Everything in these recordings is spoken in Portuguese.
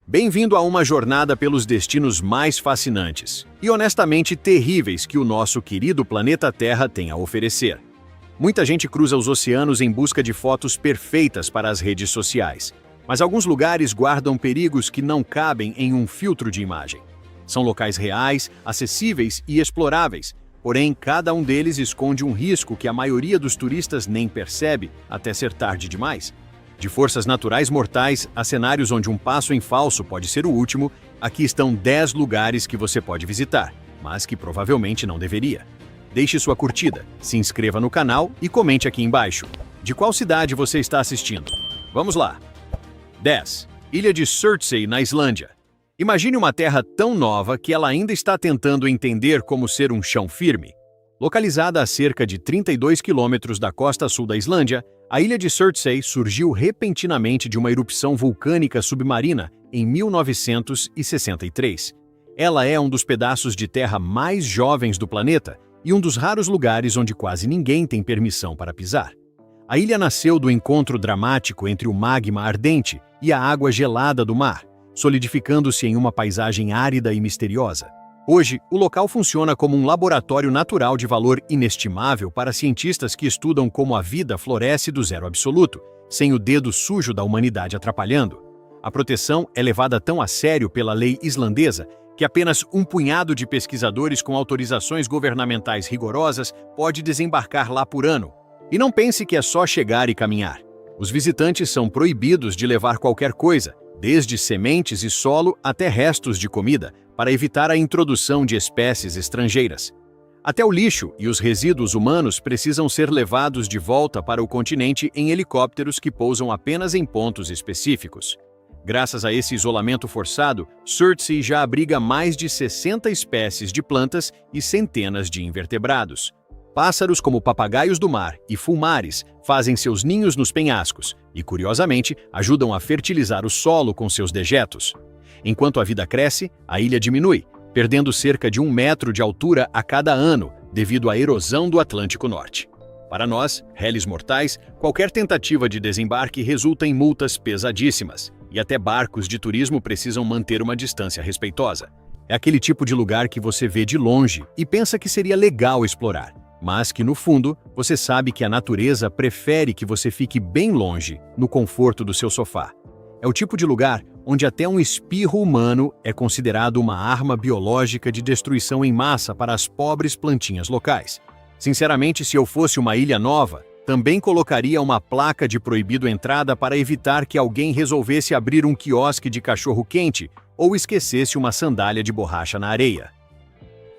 Bem-vindo a uma jornada pelos destinos mais fascinantes e honestamente terríveis que o nosso querido planeta Terra tem a oferecer. Muita gente cruza os oceanos em busca de fotos perfeitas para as redes sociais, mas alguns lugares guardam perigos que não cabem em um filtro de imagem. São locais reais, acessíveis e exploráveis, porém cada um deles esconde um risco que a maioria dos turistas nem percebe até ser tarde demais. De forças naturais mortais a cenários onde um passo em falso pode ser o último, aqui estão 10 lugares que você pode visitar, mas que provavelmente não deveria. Deixe sua curtida, se inscreva no canal e comente aqui embaixo. De qual cidade você está assistindo? Vamos lá! 10. Ilha de Surtsey, na Islândia. Imagine uma terra tão nova que ela ainda está tentando entender como ser um chão firme. Localizada a cerca de 32 quilômetros da costa sul da Islândia, a ilha de Surtsey surgiu repentinamente de uma erupção vulcânica submarina em 1963. Ela é um dos pedaços de terra mais jovens do planeta e um dos raros lugares onde quase ninguém tem permissão para pisar. A ilha nasceu do encontro dramático entre o magma ardente e a água gelada do mar, solidificando-se em uma paisagem árida e misteriosa. Hoje, o local funciona como um laboratório natural de valor inestimável para cientistas que estudam como a vida floresce do zero absoluto, sem o dedo sujo da humanidade atrapalhando. A proteção é levada tão a sério pela lei islandesa que apenas um punhado de pesquisadores com autorizações governamentais rigorosas pode desembarcar lá por ano. E não pense que é só chegar e caminhar. Os visitantes são proibidos de levar qualquer coisa, desde sementes e solo até restos de comida, para evitar a introdução de espécies estrangeiras. Até o lixo e os resíduos humanos precisam ser levados de volta para o continente em helicópteros que pousam apenas em pontos específicos. Graças a esse isolamento forçado, Surtsey já abriga mais de 60 espécies de plantas e centenas de invertebrados. Pássaros como papagaios do mar e fulmares fazem seus ninhos nos penhascos e, curiosamente, ajudam a fertilizar o solo com seus dejetos. Enquanto a vida cresce, a ilha diminui, perdendo cerca de 1 metro de altura a cada ano devido à erosão do Atlântico Norte. Para nós, réis mortais, qualquer tentativa de desembarque resulta em multas pesadíssimas, e até barcos de turismo precisam manter uma distância respeitosa. É aquele tipo de lugar que você vê de longe e pensa que seria legal explorar, mas que no fundo você sabe que a natureza prefere que você fique bem longe, no conforto do seu sofá. É o tipo de lugar onde até um espirro humano é considerado uma arma biológica de destruição em massa para as pobres plantinhas locais. Sinceramente, se eu fosse uma ilha nova, também colocaria uma placa de proibido entrada para evitar que alguém resolvesse abrir um quiosque de cachorro-quente ou esquecesse uma sandália de borracha na areia.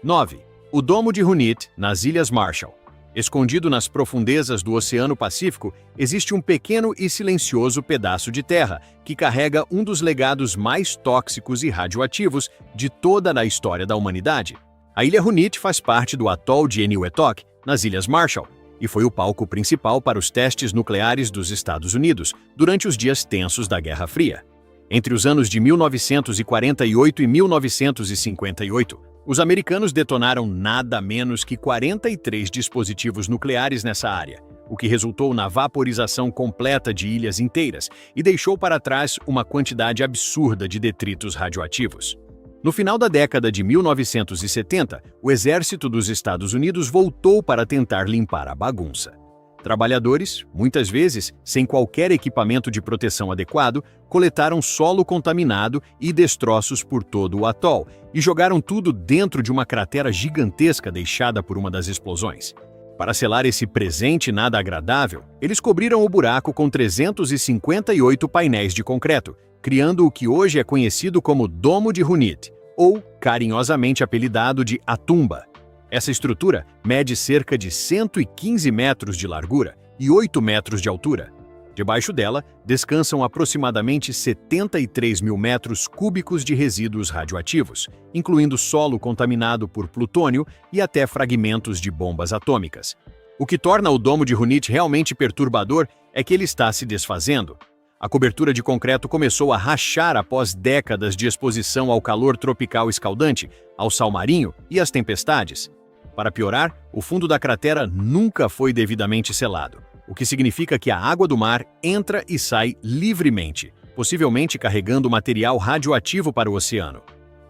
9. O Domo de Hunit, nas Ilhas Marshall. Escondido nas profundezas do Oceano Pacífico, existe um pequeno e silencioso pedaço de terra que carrega um dos legados mais tóxicos e radioativos de toda a história da humanidade. A Ilha Hunit faz parte do atol de Eniwetok, nas Ilhas Marshall, e foi o palco principal para os testes nucleares dos Estados Unidos durante os dias tensos da Guerra Fria. Entre os anos de 1948 e 1958, os americanos detonaram nada menos que 43 dispositivos nucleares nessa área, o que resultou na vaporização completa de ilhas inteiras e deixou para trás uma quantidade absurda de detritos radioativos. No final da década de 1970, o exército dos Estados Unidos voltou para tentar limpar a bagunça. Trabalhadores, muitas vezes sem qualquer equipamento de proteção adequado, coletaram solo contaminado e destroços por todo o atol e jogaram tudo dentro de uma cratera gigantesca deixada por uma das explosões. Para selar esse presente nada agradável, eles cobriram o buraco com 358 painéis de concreto, criando o que hoje é conhecido como Domo de Hunit, ou carinhosamente apelidado de A Tumba. Essa estrutura mede cerca de 115 metros de largura e 8 metros de altura. Debaixo dela, descansam aproximadamente 73 mil metros cúbicos de resíduos radioativos, incluindo solo contaminado por plutônio e até fragmentos de bombas atômicas. O que torna o Domo de Hunit realmente perturbador é que ele está se desfazendo. A cobertura de concreto começou a rachar após décadas de exposição ao calor tropical escaldante, ao sal marinho e às tempestades. Para piorar, o fundo da cratera nunca foi devidamente selado, o que significa que a água do mar entra e sai livremente, possivelmente carregando material radioativo para o oceano.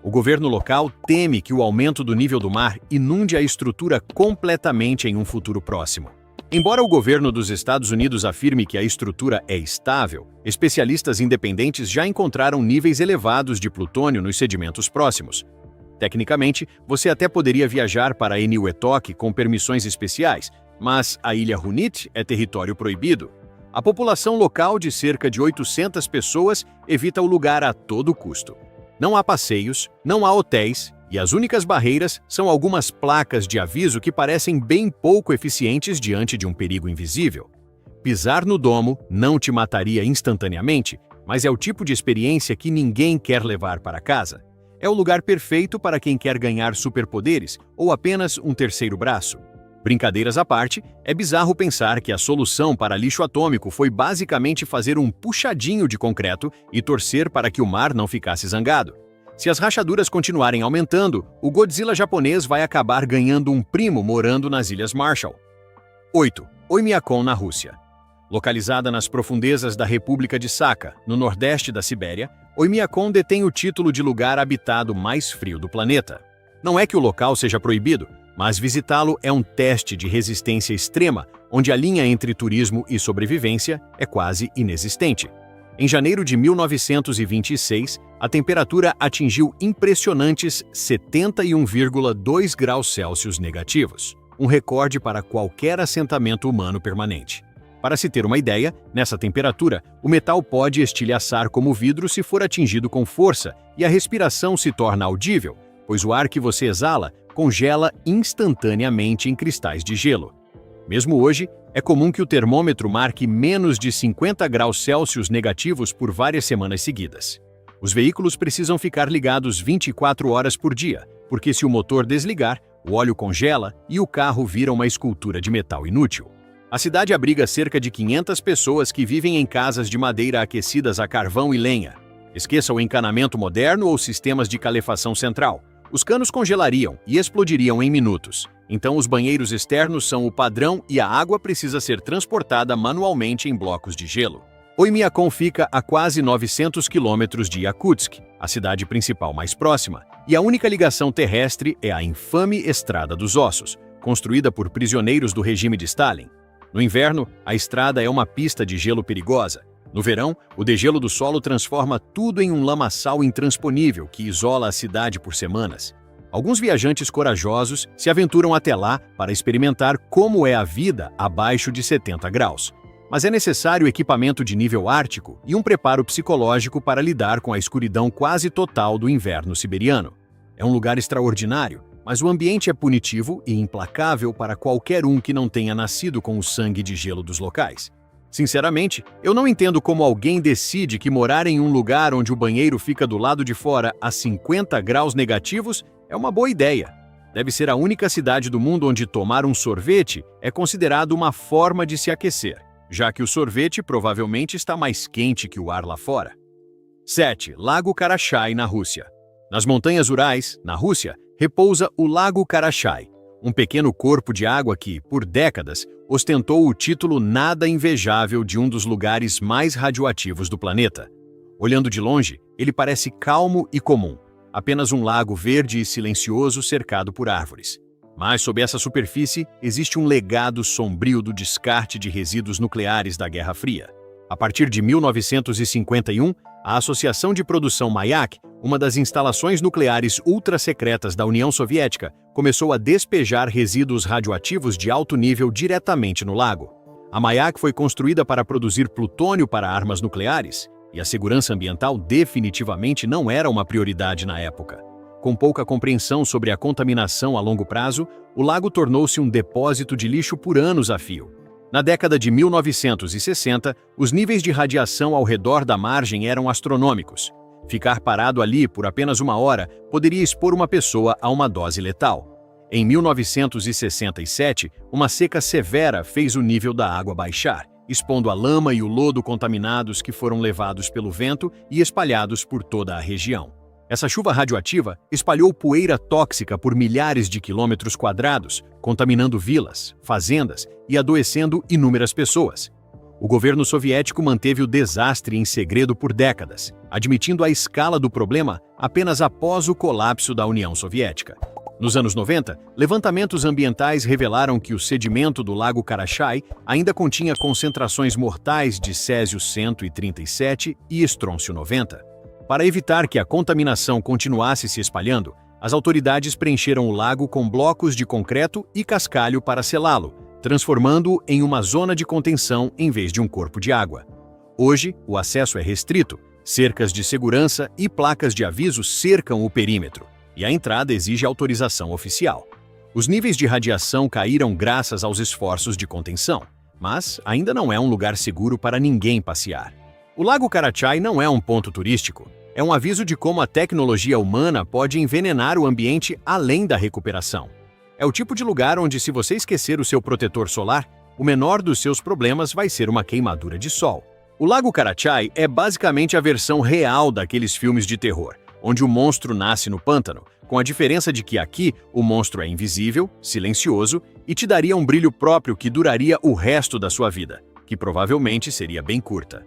O governo local teme que o aumento do nível do mar inunde a estrutura completamente em um futuro próximo. Embora o governo dos Estados Unidos afirme que a estrutura é estável, especialistas independentes já encontraram níveis elevados de plutônio nos sedimentos próximos. Tecnicamente, você até poderia viajar para Eniwetok com permissões especiais, mas a ilha Hunit é território proibido. A população local de cerca de 800 pessoas evita o lugar a todo custo. Não há passeios, não há hotéis, e as únicas barreiras são algumas placas de aviso que parecem bem pouco eficientes diante de um perigo invisível. Pisar no domo não te mataria instantaneamente, mas é o tipo de experiência que ninguém quer levar para casa. É o lugar perfeito para quem quer ganhar superpoderes ou apenas um terceiro braço. Brincadeiras à parte, é bizarro pensar que a solução para lixo atômico foi basicamente fazer um puxadinho de concreto e torcer para que o mar não ficasse zangado. Se as rachaduras continuarem aumentando, o Godzilla japonês vai acabar ganhando um primo morando nas Ilhas Marshall. 8. Oymyakon, na Rússia. Localizada nas profundezas da República de Sakha, no nordeste da Sibéria, Oymyakon detém o título de lugar habitado mais frio do planeta. Não é que o local seja proibido, mas visitá-lo é um teste de resistência extrema, onde a linha entre turismo e sobrevivência é quase inexistente. Em janeiro de 1926, a temperatura atingiu impressionantes 71,2 graus Celsius negativos, um recorde para qualquer assentamento humano permanente. Para se ter uma ideia, nessa temperatura, o metal pode estilhaçar como vidro se for atingido com força e a respiração se torna audível, pois o ar que você exala congela instantaneamente em cristais de gelo. Mesmo hoje, é comum que o termômetro marque menos de 50 graus Celsius negativos por várias semanas seguidas. Os veículos precisam ficar ligados 24 horas por dia, porque se o motor desligar, o óleo congela e o carro vira uma escultura de metal inútil. A cidade abriga cerca de 500 pessoas que vivem em casas de madeira aquecidas a carvão e lenha. Esqueça o encanamento moderno ou sistemas de calefação central. Os canos congelariam e explodiriam em minutos. Então os banheiros externos são o padrão e a água precisa ser transportada manualmente em blocos de gelo. Oymyakon fica a quase 900 quilômetros de Yakutsk, a cidade principal mais próxima, e a única ligação terrestre é a infame Estrada dos Ossos, construída por prisioneiros do regime de Stalin. No inverno, a estrada é uma pista de gelo perigosa. No verão, o degelo do solo transforma tudo em um lamaçal intransponível que isola a cidade por semanas. Alguns viajantes corajosos se aventuram até lá para experimentar como é a vida abaixo de 70 graus. Mas é necessário equipamento de nível ártico e um preparo psicológico para lidar com a escuridão quase total do inverno siberiano. É um lugar extraordinário, mas o ambiente é punitivo e implacável para qualquer um que não tenha nascido com o sangue de gelo dos locais. Sinceramente, eu não entendo como alguém decide que morar em um lugar onde o banheiro fica do lado de fora a 50 graus negativos é uma boa ideia. Deve ser a única cidade do mundo onde tomar um sorvete é considerado uma forma de se aquecer, já que o sorvete provavelmente está mais quente que o ar lá fora. 7. Lago Karachay, na Rússia. Nas montanhas Urais, na Rússia, repousa o Lago Karachay, um pequeno corpo de água que, por décadas, ostentou o título nada invejável de um dos lugares mais radioativos do planeta. Olhando de longe, ele parece calmo e comum, apenas um lago verde e silencioso cercado por árvores. Mas sob essa superfície existe um legado sombrio do descarte de resíduos nucleares da Guerra Fria. A partir de 1951, a Associação de Produção Mayak, uma das instalações nucleares ultra-secretas da União Soviética, começou a despejar resíduos radioativos de alto nível diretamente no lago. A Mayak foi construída para produzir plutônio para armas nucleares, e a segurança ambiental definitivamente não era uma prioridade na época. Com pouca compreensão sobre a contaminação a longo prazo, o lago tornou-se um depósito de lixo por anos a fio. Na década de 1960, os níveis de radiação ao redor da margem eram astronômicos. Ficar parado ali por apenas uma hora poderia expor uma pessoa a uma dose letal. Em 1967, uma seca severa fez o nível da água baixar, expondo a lama e o lodo contaminados que foram levados pelo vento e espalhados por toda a região. Essa chuva radioativa espalhou poeira tóxica por milhares de quilômetros quadrados, contaminando vilas, fazendas e adoecendo inúmeras pessoas. O governo soviético manteve o desastre em segredo por décadas, admitindo a escala do problema apenas após o colapso da União Soviética. Nos anos 90, levantamentos ambientais revelaram que o sedimento do Lago Karachay ainda continha concentrações mortais de Césio-137 e estrôncio-90. Para evitar que a contaminação continuasse se espalhando, as autoridades preencheram o lago com blocos de concreto e cascalho para selá-lo, transformando-o em uma zona de contenção em vez de um corpo de água. Hoje, o acesso é restrito, cercas de segurança e placas de aviso cercam o perímetro, e a entrada exige autorização oficial. Os níveis de radiação caíram graças aos esforços de contenção, mas ainda não é um lugar seguro para ninguém passear. O Lago Karachay não é um ponto turístico, é um aviso de como a tecnologia humana pode envenenar o ambiente além da recuperação. É o tipo de lugar onde, se você esquecer o seu protetor solar, o menor dos seus problemas vai ser uma queimadura de sol. O Lago Karachay é basicamente a versão real daqueles filmes de terror, onde o monstro nasce no pântano, com a diferença de que aqui o monstro é invisível, silencioso e te daria um brilho próprio que duraria o resto da sua vida, que provavelmente seria bem curta.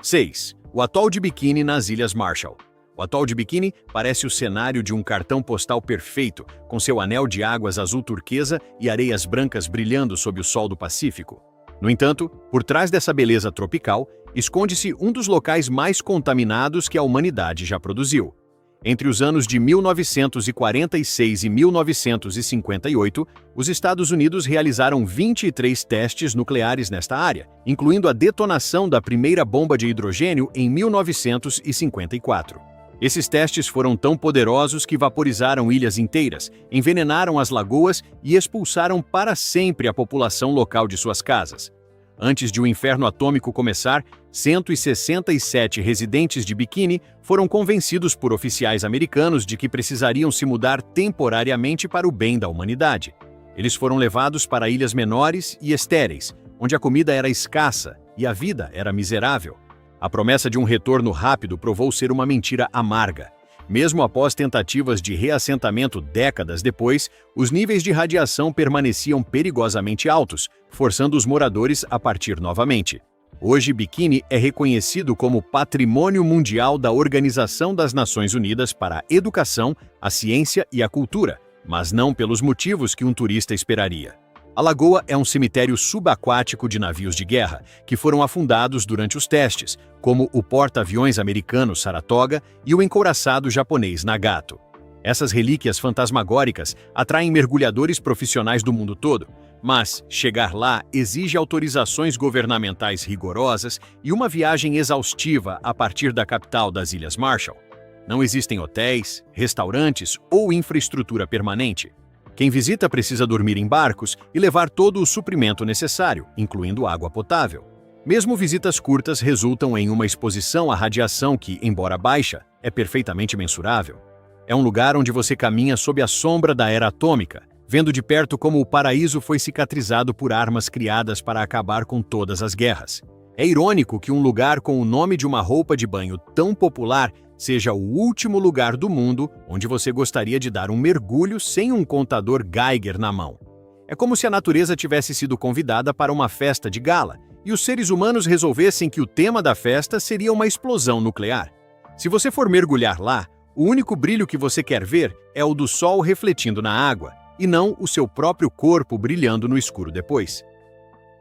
6. O atol de Bikini nas Ilhas Marshall. O atol de Bikini parece o cenário de um cartão postal perfeito, com seu anel de águas azul turquesa e areias brancas brilhando sob o sol do Pacífico. No entanto, por trás dessa beleza tropical, esconde-se um dos locais mais contaminados que a humanidade já produziu. Entre os anos de 1946 e 1958, os Estados Unidos realizaram 23 testes nucleares nesta área, incluindo a detonação da primeira bomba de hidrogênio em 1954. Esses testes foram tão poderosos que vaporizaram ilhas inteiras, envenenaram as lagoas e expulsaram para sempre a população local de suas casas. Antes de o inferno atômico começar, 167 residentes de Bikini foram convencidos por oficiais americanos de que precisariam se mudar temporariamente para o bem da humanidade. Eles foram levados para ilhas menores e estéreis, onde a comida era escassa e a vida era miserável. A promessa de um retorno rápido provou ser uma mentira amarga. Mesmo após tentativas de reassentamento décadas depois, os níveis de radiação permaneciam perigosamente altos, forçando os moradores a partir novamente. Hoje, Bikini é reconhecido como Patrimônio Mundial da Organização das Nações Unidas para a Educação, a Ciência e a Cultura, mas não pelos motivos que um turista esperaria. A lagoa é um cemitério subaquático de navios de guerra, que foram afundados durante os testes, como o porta-aviões americano Saratoga e o encouraçado japonês Nagato. Essas relíquias fantasmagóricas atraem mergulhadores profissionais do mundo todo, mas chegar lá exige autorizações governamentais rigorosas e uma viagem exaustiva a partir da capital das Ilhas Marshall. Não existem hotéis, restaurantes ou infraestrutura permanente. Quem visita precisa dormir em barcos e levar todo o suprimento necessário, incluindo água potável. Mesmo visitas curtas resultam em uma exposição à radiação que, embora baixa, é perfeitamente mensurável. É um lugar onde você caminha sob a sombra da era atômica, vendo de perto como o paraíso foi cicatrizado por armas criadas para acabar com todas as guerras. É irônico que um lugar com o nome de uma roupa de banho tão popular seja o último lugar do mundo onde você gostaria de dar um mergulho sem um contador Geiger na mão. É como se a natureza tivesse sido convidada para uma festa de gala e os seres humanos resolvessem que o tema da festa seria uma explosão nuclear. Se você for mergulhar lá, o único brilho que você quer ver é o do sol refletindo na água, e não o seu próprio corpo brilhando no escuro depois.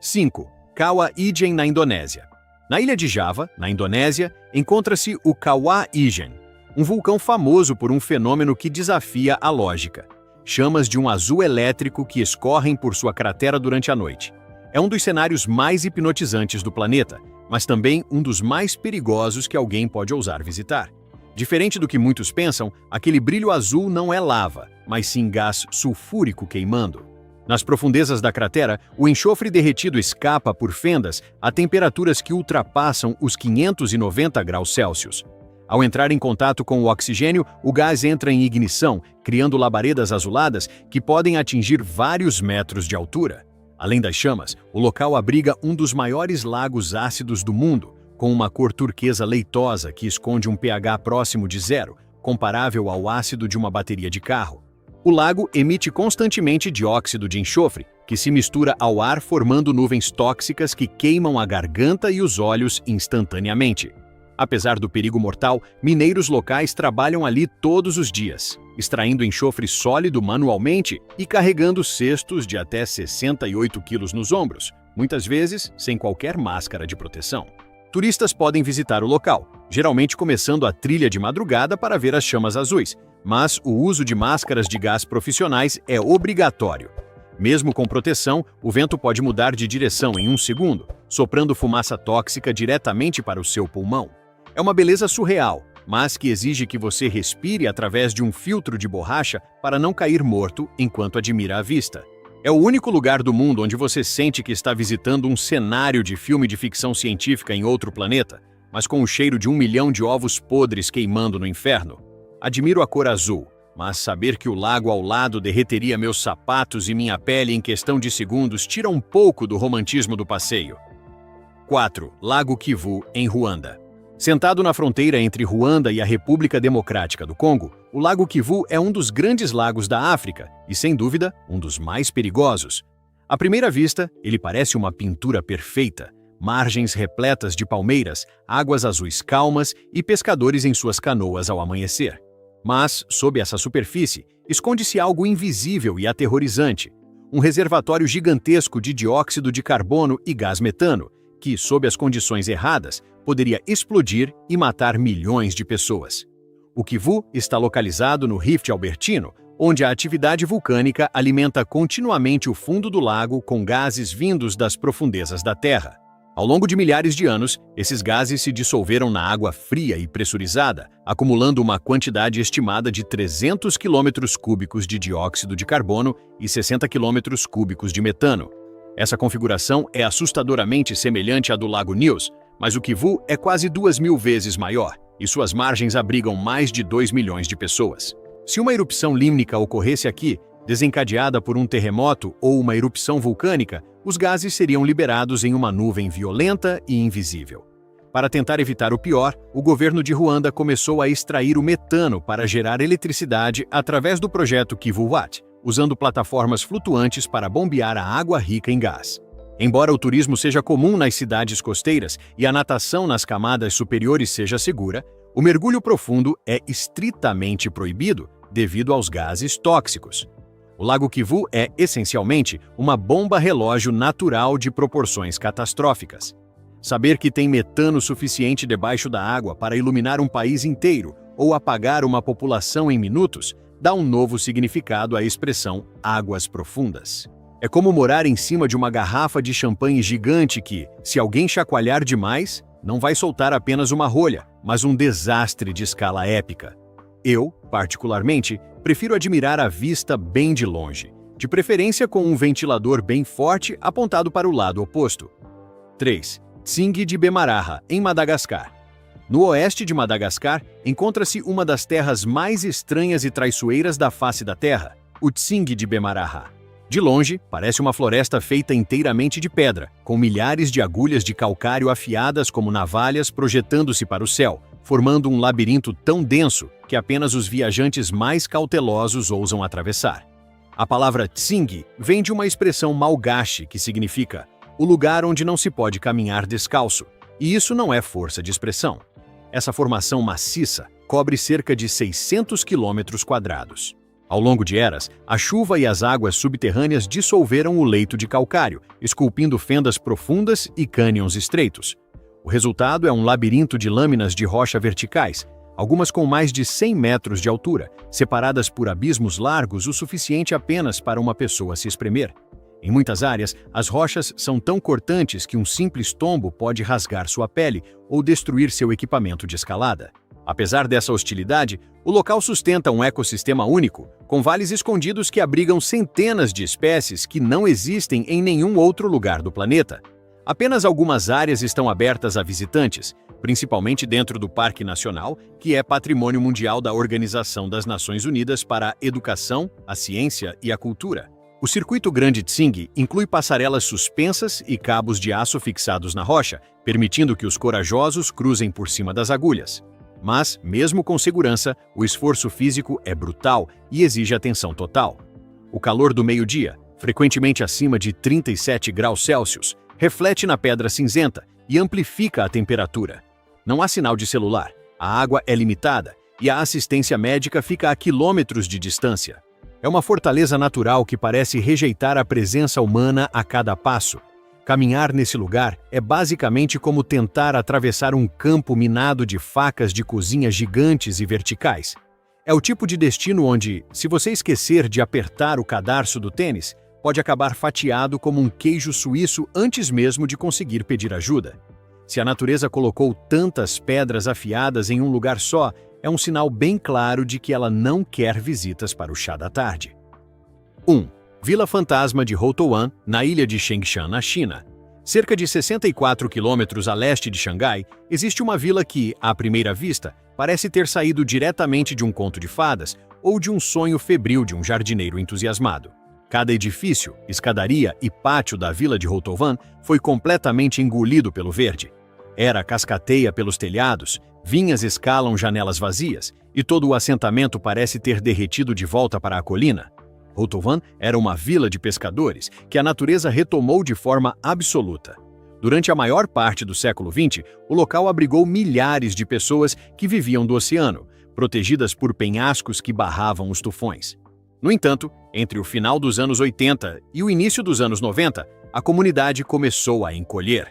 5. Kawah Ijen na Indonésia. Na ilha de Java, na Indonésia, encontra-se o Kawah Ijen, um vulcão famoso por um fenômeno que desafia a lógica. Chamas de um azul elétrico que escorrem por sua cratera durante a noite. É um dos cenários mais hipnotizantes do planeta, mas também um dos mais perigosos que alguém pode ousar visitar. Diferente do que muitos pensam, aquele brilho azul não é lava, mas sim gás sulfúrico queimando. Nas profundezas da cratera, o enxofre derretido escapa por fendas a temperaturas que ultrapassam os 590 graus Celsius. Ao entrar em contato com o oxigênio, o gás entra em ignição, criando labaredas azuladas que podem atingir vários metros de altura. Além das chamas, o local abriga um dos maiores lagos ácidos do mundo, com uma cor turquesa leitosa que esconde um pH próximo de zero, comparável ao ácido de uma bateria de carro. O lago emite constantemente dióxido de enxofre, que se mistura ao ar formando nuvens tóxicas que queimam a garganta e os olhos instantaneamente. Apesar do perigo mortal, mineiros locais trabalham ali todos os dias, extraindo enxofre sólido manualmente e carregando cestos de até 68 quilos nos ombros, muitas vezes sem qualquer máscara de proteção. Turistas podem visitar o local, geralmente começando a trilha de madrugada para ver as chamas azuis, mas o uso de máscaras de gás profissionais é obrigatório. Mesmo com proteção, o vento pode mudar de direção em um segundo, soprando fumaça tóxica diretamente para o seu pulmão. É uma beleza surreal, mas que exige que você respire através de um filtro de borracha para não cair morto enquanto admira a vista. É o único lugar do mundo onde você sente que está visitando um cenário de filme de ficção científica em outro planeta, mas com o cheiro de 1 milhão de ovos podres queimando no inferno. Admiro a cor azul, mas saber que o lago ao lado derreteria meus sapatos e minha pele em questão de segundos tira um pouco do romantismo do passeio. 4. Lago Kivu, em Ruanda. Sentado na fronteira entre Ruanda e a República Democrática do Congo, o Lago Kivu é um dos grandes lagos da África e, sem dúvida, um dos mais perigosos. À primeira vista, ele parece uma pintura perfeita, margens repletas de palmeiras, águas azuis calmas e pescadores em suas canoas ao amanhecer. Mas, sob essa superfície, esconde-se algo invisível e aterrorizante, um reservatório gigantesco de dióxido de carbono e gás metano, que, sob as condições erradas, poderia explodir e matar milhões de pessoas. O Kivu está localizado no Rift Albertino, onde a atividade vulcânica alimenta continuamente o fundo do lago com gases vindos das profundezas da Terra. Ao longo de milhares de anos, esses gases se dissolveram na água fria e pressurizada, acumulando uma quantidade estimada de 300 quilômetros cúbicos de dióxido de carbono e 60 quilômetros cúbicos de metano. Essa configuração é assustadoramente semelhante à do Lago Nils, mas o Kivu é quase 2.000 vezes maior, e suas margens abrigam mais de 2 milhões de pessoas. Se uma erupção límnica ocorresse aqui, desencadeada por um terremoto ou uma erupção vulcânica, os gases seriam liberados em uma nuvem violenta e invisível. Para tentar evitar o pior, o governo de Ruanda começou a extrair o metano para gerar eletricidade através do projeto KivuWatt, usando plataformas flutuantes para bombear a água rica em gás. Embora o turismo seja comum nas cidades costeiras e a natação nas camadas superiores seja segura, o mergulho profundo é estritamente proibido devido aos gases tóxicos. O Lago Kivu é, essencialmente, uma bomba-relógio natural de proporções catastróficas. Saber que tem metano suficiente debaixo da água para iluminar um país inteiro ou apagar uma população em minutos dá um novo significado à expressão águas profundas. É como morar em cima de uma garrafa de champanhe gigante que, se alguém chacoalhar demais, não vai soltar apenas uma rolha, mas um desastre de escala épica. Eu, particularmente, prefiro admirar a vista bem de longe, de preferência com um ventilador bem forte apontado para o lado oposto. 3. Tsingy de Bemaraha, em Madagascar. No oeste de Madagascar, encontra-se uma das terras mais estranhas e traiçoeiras da face da Terra, o Tsingy de Bemaraha. De longe, parece uma floresta feita inteiramente de pedra, com milhares de agulhas de calcário afiadas como navalhas projetando-se para o céu, formando um labirinto tão denso que apenas os viajantes mais cautelosos ousam atravessar. A palavra Tsingy vem de uma expressão malgache que significa o lugar onde não se pode caminhar descalço, e isso não é força de expressão. Essa formação maciça cobre cerca de 600 quilômetros quadrados. Ao longo de eras, a chuva e as águas subterrâneas dissolveram o leito de calcário, esculpindo fendas profundas e cânions estreitos. O resultado é um labirinto de lâminas de rocha verticais, algumas com mais de 100 metros de altura, separadas por abismos largos o suficiente apenas para uma pessoa se espremer. Em muitas áreas, as rochas são tão cortantes que um simples tombo pode rasgar sua pele ou destruir seu equipamento de escalada. Apesar dessa hostilidade, o local sustenta um ecossistema único, com vales escondidos que abrigam centenas de espécies que não existem em nenhum outro lugar do planeta. Apenas algumas áreas estão abertas a visitantes, principalmente dentro do Parque Nacional, que é Patrimônio Mundial da Organização das Nações Unidas para a Educação, a Ciência e a Cultura. O Circuito Grande Tsingy inclui passarelas suspensas e cabos de aço fixados na rocha, permitindo que os corajosos cruzem por cima das agulhas. Mas, mesmo com segurança, o esforço físico é brutal e exige atenção total. O calor do meio-dia, frequentemente acima de 37 graus Celsius, reflete na pedra cinzenta e amplifica a temperatura. Não há sinal de celular, a água é limitada e a assistência médica fica a quilômetros de distância. É uma fortaleza natural que parece rejeitar a presença humana a cada passo. Caminhar nesse lugar é basicamente como tentar atravessar um campo minado de facas de cozinha gigantes e verticais. É o tipo de destino onde, se você esquecer de apertar o cadarço do tênis, pode acabar fatiado como um queijo suíço antes mesmo de conseguir pedir ajuda. Se a natureza colocou tantas pedras afiadas em um lugar só, é um sinal bem claro de que ela não quer visitas para o chá da tarde. 1. Vila Fantasma de Houtouwan, na ilha de Chengshan, na China. Cerca de 64 quilômetros a leste de Xangai, existe uma vila que, à primeira vista, parece ter saído diretamente de um conto de fadas ou de um sonho febril de um jardineiro entusiasmado. Cada edifício, escadaria e pátio da vila de Houtouwan foi completamente engolido pelo verde. Era cascateia pelos telhados, vinhas escalam janelas vazias e todo o assentamento parece ter derretido de volta para a colina. Houtouwan era uma vila de pescadores que a natureza retomou de forma absoluta. Durante a maior parte do século XX, o local abrigou milhares de pessoas que viviam do oceano, protegidas por penhascos que barravam os tufões. No entanto, entre o final dos anos 80 e o início dos anos 90, a comunidade começou a encolher.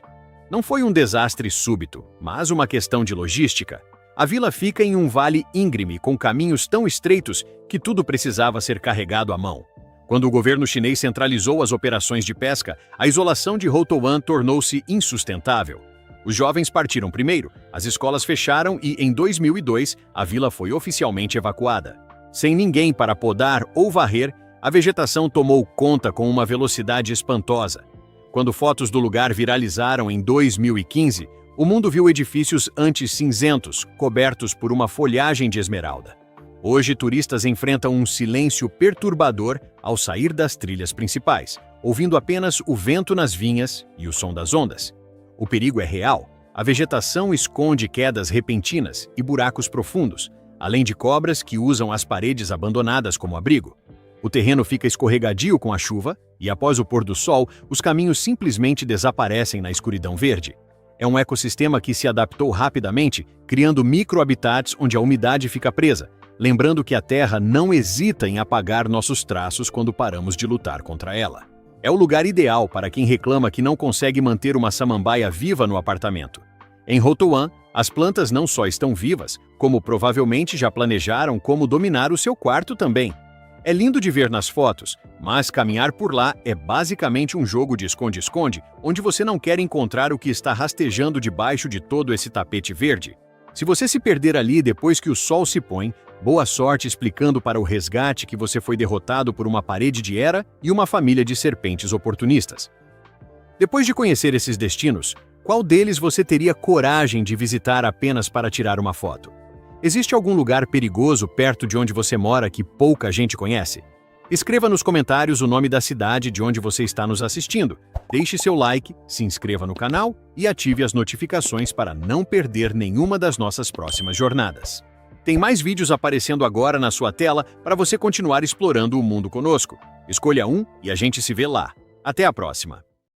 Não foi um desastre súbito, mas uma questão de logística. A vila fica em um vale íngreme com caminhos tão estreitos que tudo precisava ser carregado à mão. Quando o governo chinês centralizou as operações de pesca, a isolação de Houtouwan tornou-se insustentável. Os jovens partiram primeiro, as escolas fecharam e, em 2002, a vila foi oficialmente evacuada. Sem ninguém para podar ou varrer, a vegetação tomou conta com uma velocidade espantosa. Quando fotos do lugar viralizaram em 2015, o mundo viu edifícios antes cinzentos, cobertos por uma folhagem de esmeralda. Hoje, turistas enfrentam um silêncio perturbador ao sair das trilhas principais, ouvindo apenas o vento nas vinhas e o som das ondas. O perigo é real. A vegetação esconde quedas repentinas e buracos profundos, além de cobras que usam as paredes abandonadas como abrigo. O terreno fica escorregadio com a chuva e, após o pôr do sol, os caminhos simplesmente desaparecem na escuridão verde. É um ecossistema que se adaptou rapidamente, criando microhabitats onde a umidade fica presa, lembrando que a Terra não hesita em apagar nossos traços quando paramos de lutar contra ela. É o lugar ideal para quem reclama que não consegue manter uma samambaia viva no apartamento. Em Houtouwan, as plantas não só estão vivas, como provavelmente já planejaram como dominar o seu quarto também. É lindo de ver nas fotos, mas caminhar por lá é basicamente um jogo de esconde-esconde, onde você não quer encontrar o que está rastejando debaixo de todo esse tapete verde. Se você se perder ali depois que o sol se põe, boa sorte explicando para o resgate que você foi derrotado por uma parede de Hera e uma família de serpentes oportunistas. Depois de conhecer esses destinos, qual deles você teria coragem de visitar apenas para tirar uma foto? Existe algum lugar perigoso perto de onde você mora que pouca gente conhece? Escreva nos comentários o nome da cidade de onde você está nos assistindo. Deixe seu like, se inscreva no canal e ative as notificações para não perder nenhuma das nossas próximas jornadas. Tem mais vídeos aparecendo agora na sua tela para você continuar explorando o mundo conosco. Escolha um e a gente se vê lá. Até a próxima!